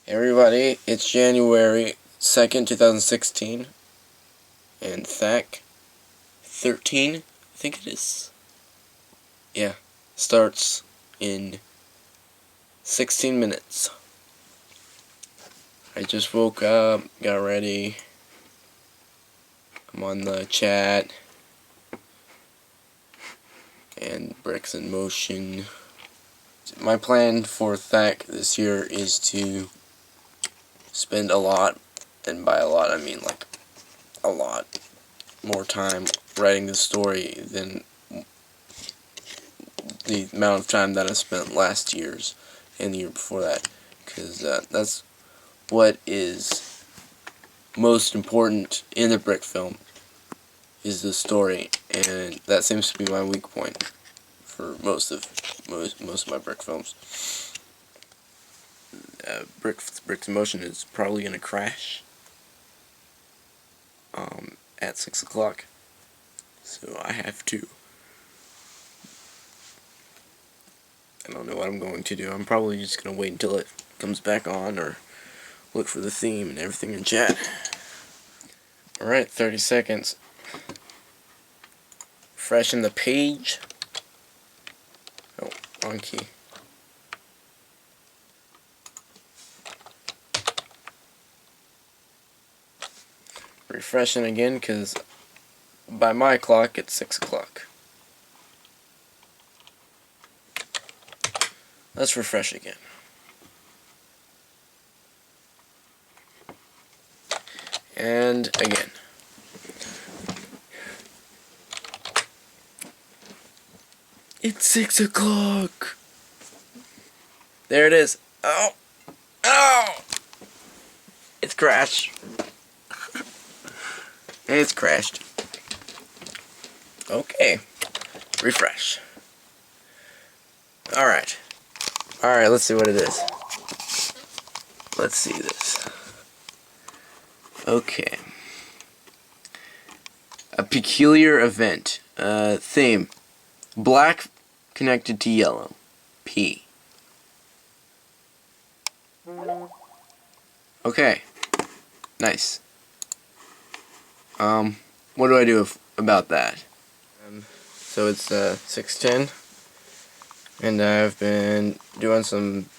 Everybody, it's January 2nd, 2016, and THAC XIII, I think it is. Yeah, starts in 16 minutes. I just woke up, got ready, I'm on the chat, and bricks in motion. My plan for THAC this year is to spend a lot, and by a lot I mean like a lot more time writing the story than the amount of time that I spent last year's and the year before that, because that's what is most important in the brick film, is the story, and that seems to be my weak point for most of my brick films. Bricks in Motion is probably gonna crash at 6 o'clock, so I have to. I don't know what I'm going to do. I'm probably just gonna wait until it comes back on, or look for the theme and everything in chat. Alright, 30 seconds. Freshen the page. Oh, wrong key. Refreshing again, because by my clock it's 6 o'clock. Let's refresh again. And again. It's 6 o'clock! There it is. Oh! Oh! It's crashed. It's crashed. Okay. Refresh. Alright. Alright, let's see what it is. Let's see this. Okay. A peculiar event. Theme. Black connected to yellow. P. Okay. Nice. What do I do about that? So it's 6:10, and I've been doing some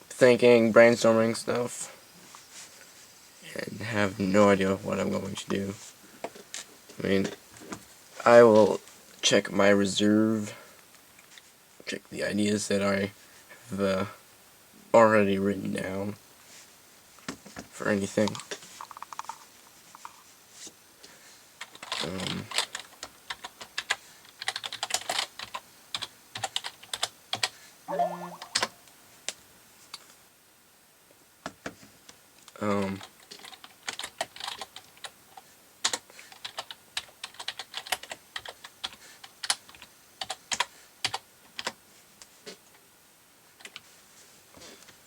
thinking, brainstorming stuff, and have no idea what I'm going to do. I mean, I will check my reserve, check the ideas that I have already written down for anything.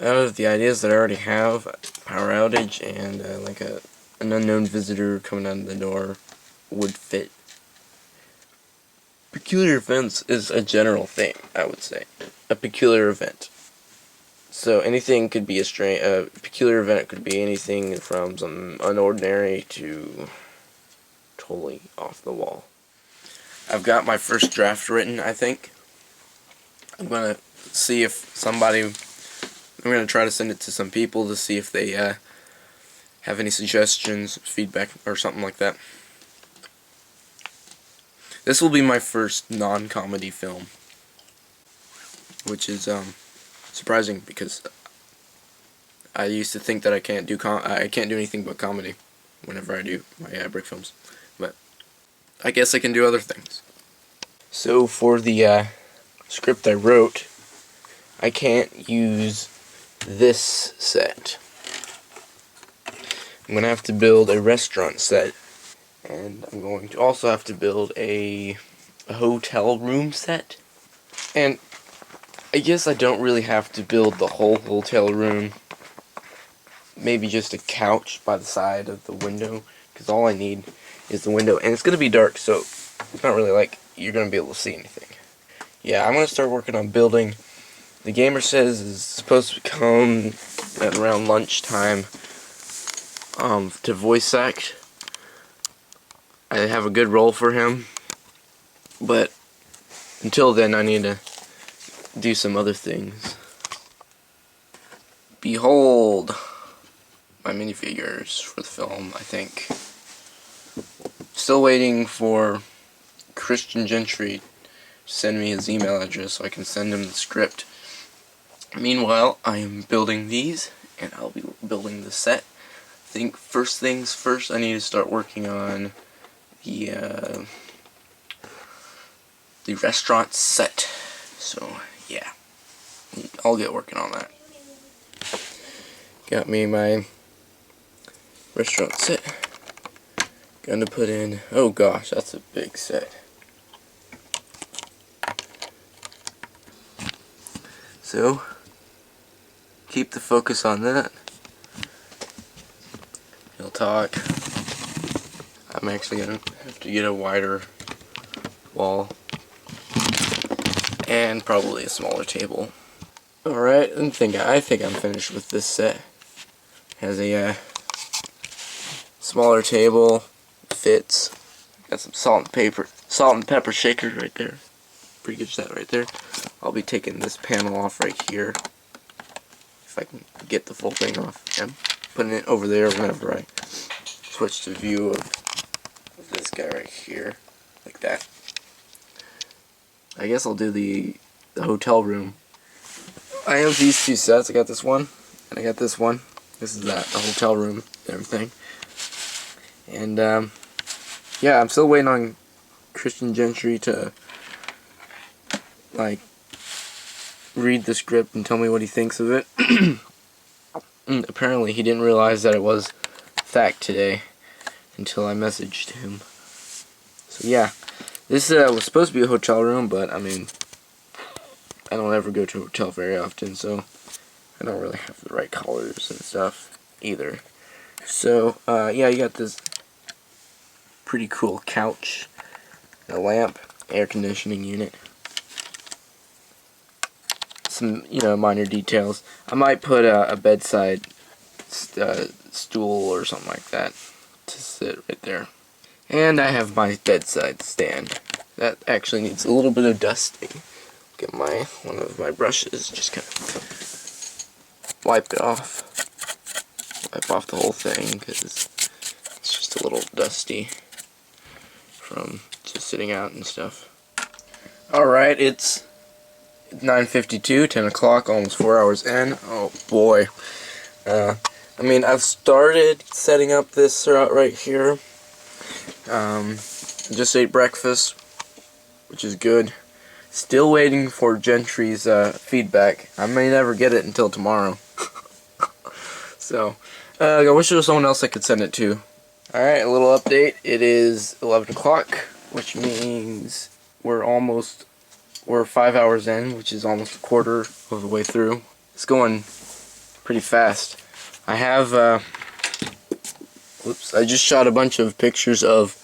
Out of the ideas that I already have, power outage and like an unknown visitor coming out of the door would fit. Peculiar events is a general thing, I would say. A peculiar event. So anything could be a peculiar event could be anything from some unordinary to totally off the wall. I've got my first draft written, I think. I'm gonna see if I'm gonna try to send it to some people to see if they have any suggestions, feedback, or something like that. This will be my first non-comedy film, which is surprising, because I used to think that I can't do anything but comedy whenever I do my brick films, but I guess I can do other things. So for the script I wrote, I can't use this set. I'm gonna have to build a restaurant set, and I'm going to also have to build a hotel room set. And I guess I don't really have to build the whole hotel room. Maybe just a couch by the side of the window, because all I need is the window, and it's gonna be dark, so it's not really like you're gonna be able to see anything. Yeah, I'm gonna start working on building. The gamer says is supposed to come at around lunchtime to voice act. I have a good role for him, but until then I need to do some other things. Behold my minifigures for the film, I think. Still waiting for Christian Gentry to send me his email address so I can send him the script. Meanwhile, I am building these, and I'll be building the set. I think first things first, I need to start working on the restaurant set. So yeah, I'll get working on that. Got me my restaurant set. Gonna put in, oh gosh, that's a big set. So keep the focus on that. He'll talk. I'm actually gonna have to get a wider wall and probably a smaller table. Alright, I think I'm finished with this set. Has a smaller table, fits. Got some salt and pepper shaker right there. Pretty good set right there. I'll be taking this panel off right here if I can get the full thing off. I'm putting it over there whenever I switch to view of this guy right here, like that. I guess I'll do the hotel room. I have these two sets. I got this one, and I got this one. This is the hotel room and everything. And, yeah, I'm still waiting on Christian Gentry to, like, read the script and tell me what he thinks of it. Apparently, he didn't realize that it was THAC today until I messaged him. So, yeah. This was supposed to be a hotel room, but, I mean, I don't ever go to a hotel very often, so I don't really have the right colors and stuff either. So, yeah, you got this pretty cool couch, a lamp, air conditioning unit. Some, minor details. I might put a bedside stool or something like that to sit right there. And I have my bedside stand. That actually needs a little bit of dusting. Get one of my brushes, just kind of wipe it off. Wipe off the whole thing, because it's just a little dusty from just sitting out and stuff. Alright, it's 9:52, 10 o'clock, almost 4 hours in. Oh boy. I mean, I've started setting up this right here. Just ate breakfast, which is good. Still waiting for Gentry's feedback. I may never get it until tomorrow. So, I wish there was someone else I could send it to. Alright, a little update. It is 11 o'clock, which means we're 5 hours in, which is almost a quarter of the way through. It's going pretty fast. I have, I just shot a bunch of pictures of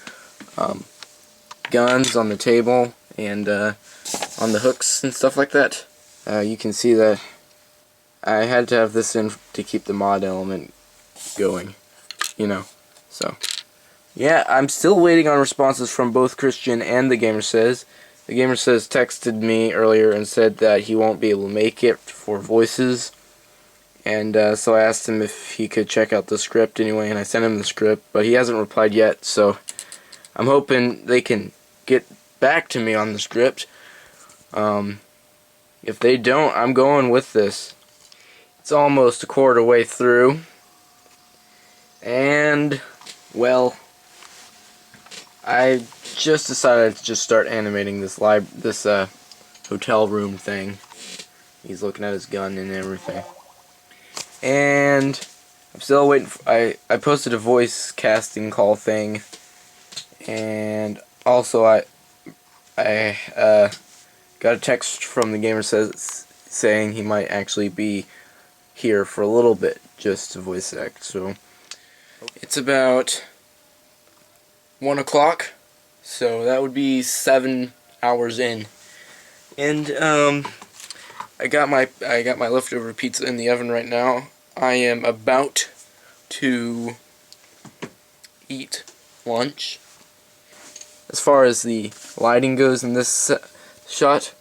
guns on the table and on the hooks and stuff like that. You can see that I had to have this in to keep the mod element going, so yeah, I'm still waiting on responses from both Christian and the Gamer Says. The Gamer Says texted me earlier and said that he won't be able to make it for voices, and so I asked him if he could check out the script anyway, and I sent him the script, but he hasn't replied yet, so I'm hoping they can get back to me on the script. If they don't, I'm going with this. It's almost a quarter way through, and, well, I just decided to just start animating this hotel room thing. He's looking at his gun and everything. And I'm still waiting for, I posted a voice casting call thing, and also I got a text from the Gamer Says saying he might actually be here for a little bit just to voice act. So it's about 1 o'clock, so that would be 7 hours in. And I got my leftover pizza in the oven right now. I am about to eat lunch. As far as the lighting goes in this shot,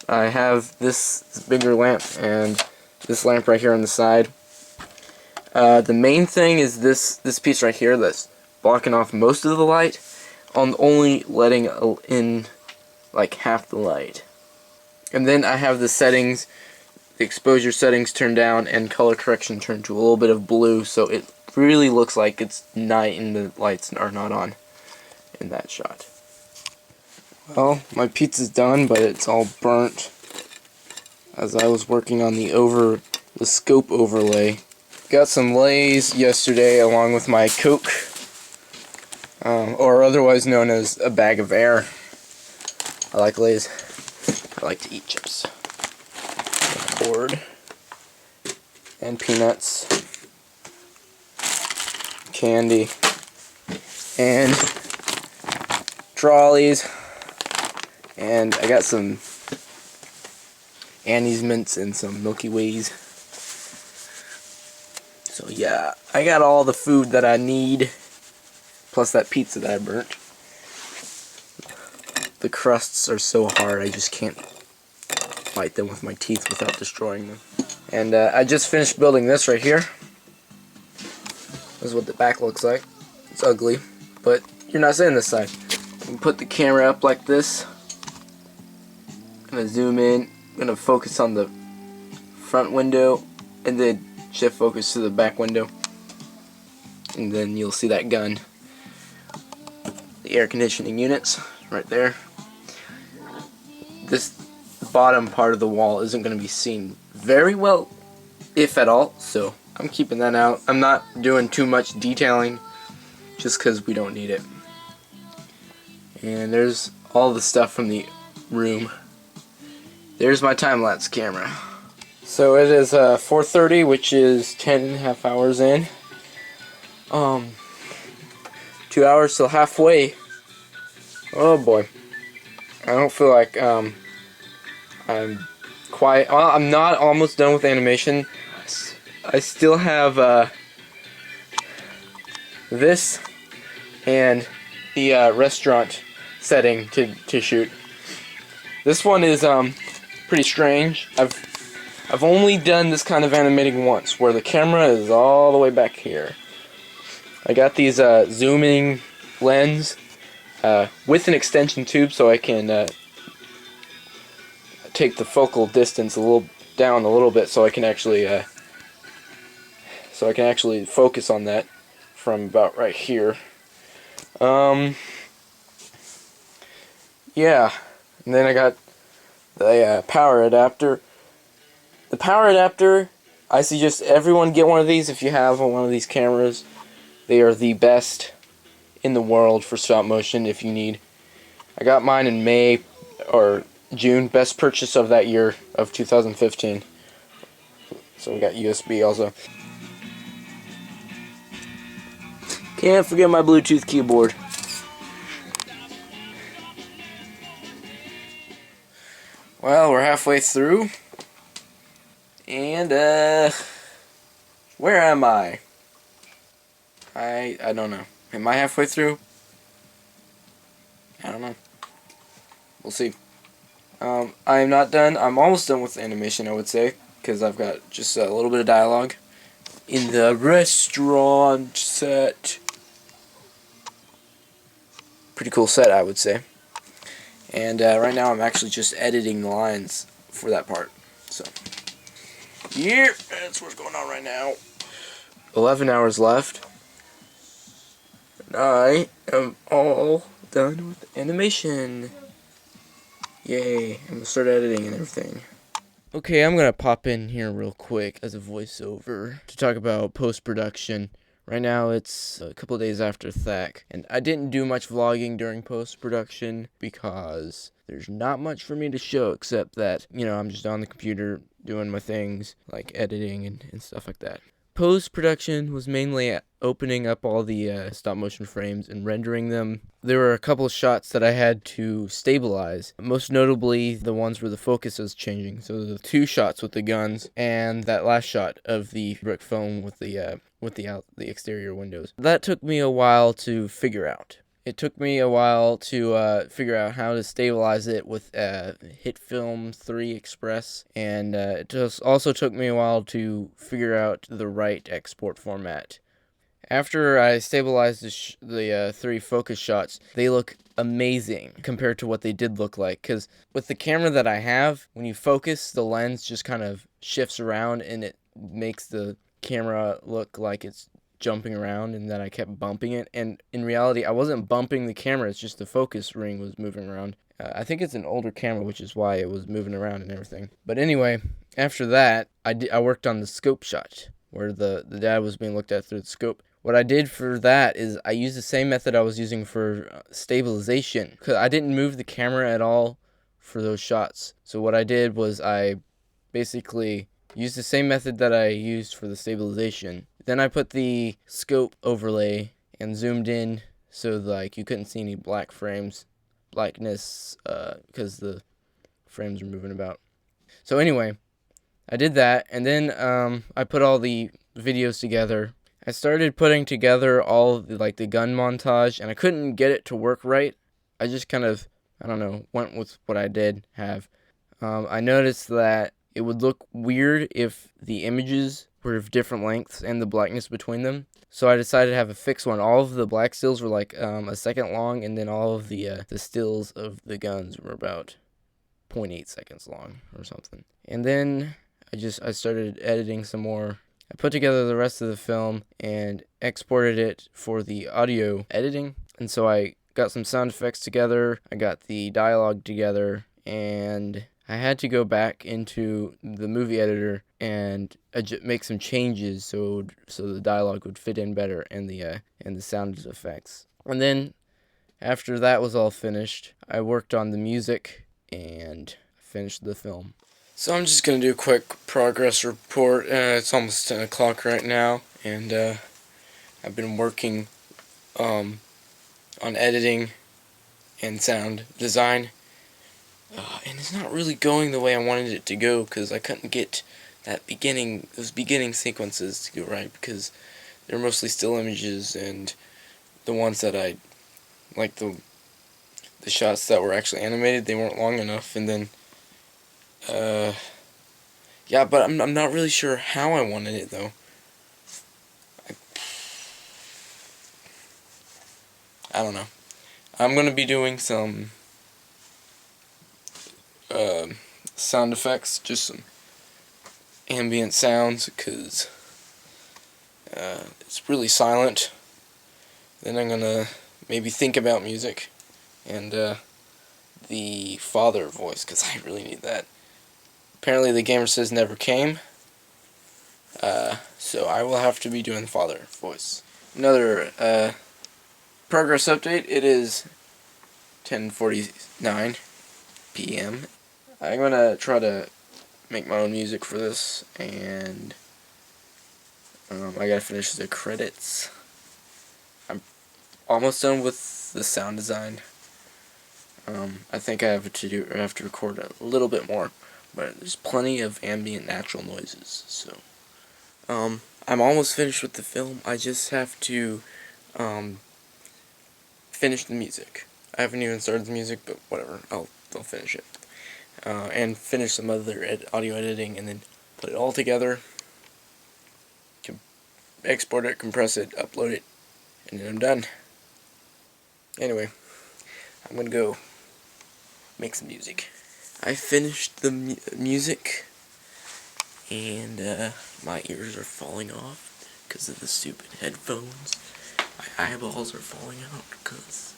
I have this bigger lamp and this lamp right here on the side. The main thing is this piece right here that's blocking off most of the light. I'm only letting in like half the light. And then I have the settings, the exposure settings turned down and color correction turned to a little bit of blue, so it really looks like it's night and the lights are not on in that shot. Well, my pizza's done, but it's all burnt as I was working on the scope overlay. Got some Lay's yesterday along with my Coke, or otherwise known as a bag of air. I like Lay's. I like to eat chips. Cord and peanuts, candy, and trolleys, and I got some Annie's Mints and some Milky Ways. So yeah, I got all the food that I need, plus that pizza that I burnt. The crusts are so hard, I just can't bite them with my teeth without destroying them. And I just finished building this right here. This is what the back looks like. It's ugly, but you're not seeing this side. You can put the camera up like this. I'm gonna zoom in. I'm gonna focus on the front window, and then shift focus to the back window, and then you'll see that gun. The air conditioning units right there. This bottom part of the wall isn't going to be seen very well, if at all, so I'm keeping that out. I'm not doing too much detailing just because we don't need it. And there's all the stuff from the room. There's my time-lapse camera. So it is 4:30, which is 10.5 hours in. 2 hours till halfway. Oh boy. I don't feel like I'm quite. Well, I'm not almost done with animation. I still have this and the restaurant setting to shoot. This one is pretty strange. I've only done this kind of animating once, where the camera is all the way back here. I got these zooming lens with an extension tube, so I can take the focal distance down a little bit, so I can actually focus on that from about right here. Yeah, and then I got the power adapter. The power adapter, I suggest everyone get one of these if you have one of these cameras. They are the best in the world for stop motion if you need. I got mine in May or June, best purchase of that year of 2015. So we got USB also. Can't forget my Bluetooth keyboard. Well, we're halfway through. And where am I? I don't know. Am I halfway through? I don't know. We'll see. I am not done. I'm almost done with the animation, I would say, because I've got just a little bit of dialogue in the restaurant set. Pretty cool set, I would say. And right now I'm actually just editing the lines for that part. So, yeah, that's what's going on right now. 11 hours left. And I am all done with animation. Yay, I'm gonna start editing and everything. Okay, I'm gonna pop in here real quick as a voiceover to talk about post-production. Right now it's a couple days after THAC, and I didn't do much vlogging during post-production because there's not much for me to show except that, you know, I'm just on the computer doing my things, like editing and stuff like that. post-production was mainly opening up all the stop-motion frames and rendering them. There were a couple of shots that I had to stabilize, most notably the ones where the focus was changing. So the 2 shots with the guns and that last shot of the brick phone with the exterior windows. That took me a while to figure out. It took me a while to figure out how to stabilize it with HitFilm 3 Express, and it also took me a while to figure out the right export format. After I stabilized the 3 focus shots, they look amazing compared to what they did look like, because with the camera that I have, when you focus, the lens just kind of shifts around and it makes the camera look like it's jumping around, and then I kept bumping it, and in reality I wasn't bumping the camera, it's just the focus ring was moving around. I think it's an older camera, which is why it was moving around and everything. But anyway, after that I worked on the scope shot where the dad was being looked at through the scope. What I did for that is I used the same method I was using for stabilization, because I didn't move the camera at all for those shots. So what I did was I basically used the same method that I used for the stabilization. Then I put the scope overlay and zoomed in so like you couldn't see any blackness because the frames were moving about. So anyway, I did that, and then I put all the videos together. I started putting together all the gun montage, and I couldn't get it to work right. I just kind of, I don't know, went with what I did have. I noticed that it would look weird if the images were of different lengths and the blackness between them. So I decided to have a fixed one. All of the black stills were like a second long, and then all of the stills of the guns were about 0.8 seconds long or something. And then I started editing some more. I put together the rest of the film and exported it for the audio editing. And so I got some sound effects together, I got the dialogue together, and I had to go back into the movie editor and make some changes so the dialogue would fit in better and the sound effects. And then after that was all finished, I worked on the music and finished the film. So I'm just going to do a quick progress report. It's almost 10 o'clock right now, and I've been working on editing and sound design. And it's not really going the way I wanted it to go, because I couldn't get those beginning sequences to go right, because they're mostly still images, and the ones that I like, the shots that were actually animated, they weren't long enough. And then yeah, but I'm not really sure how I wanted it though. I don't know. I'm gonna be doing some sound effects, just some ambient sounds, because it's really silent. Then I'm gonna maybe think about music and the father voice, because I really need that. Apparently the gamer says never came, so I will have to be doing the father voice. Another progress update. It is 10:49 p.m. I'm gonna try to make my own music for this, and I gotta finish the credits. I'm almost done with the sound design. I think I have to record a little bit more, but there's plenty of ambient natural noises. So I'm almost finished with the film. I just have to finish the music. I haven't even started the music, but whatever, I'll finish it. And finish some other audio editing, and then put it all together, export it, compress it, upload it, and then I'm done. Anyway, I'm gonna go make some music. I finished the music, and my ears are falling off because of the stupid headphones. My eyeballs are falling out because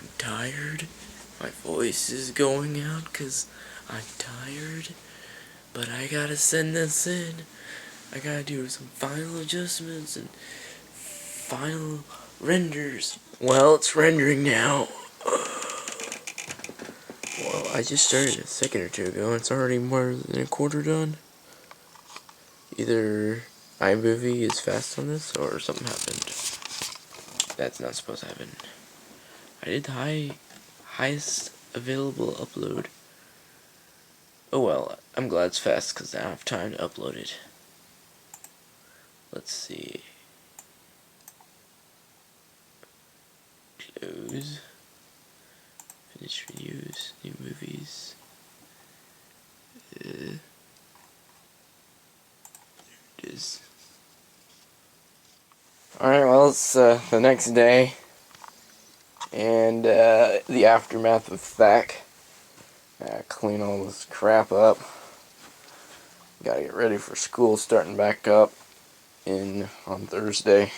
I'm tired. My voice is going out because I'm tired. But I gotta send this in. I gotta do some final adjustments and final renders. Well, it's rendering now. Well, I just started a second or two ago, and it's already more than a quarter done. either iMovie is fast on this or something happened. That's not supposed to happen. I did the highest available upload. Oh well, I'm glad it's fast because I don't have time to upload it. Let's see. Close. Finish videos. New movies. There it is. Alright, well, it's the next day. And the aftermath of THAC. Clean all this crap up. Gotta get ready for school starting back up on Thursday.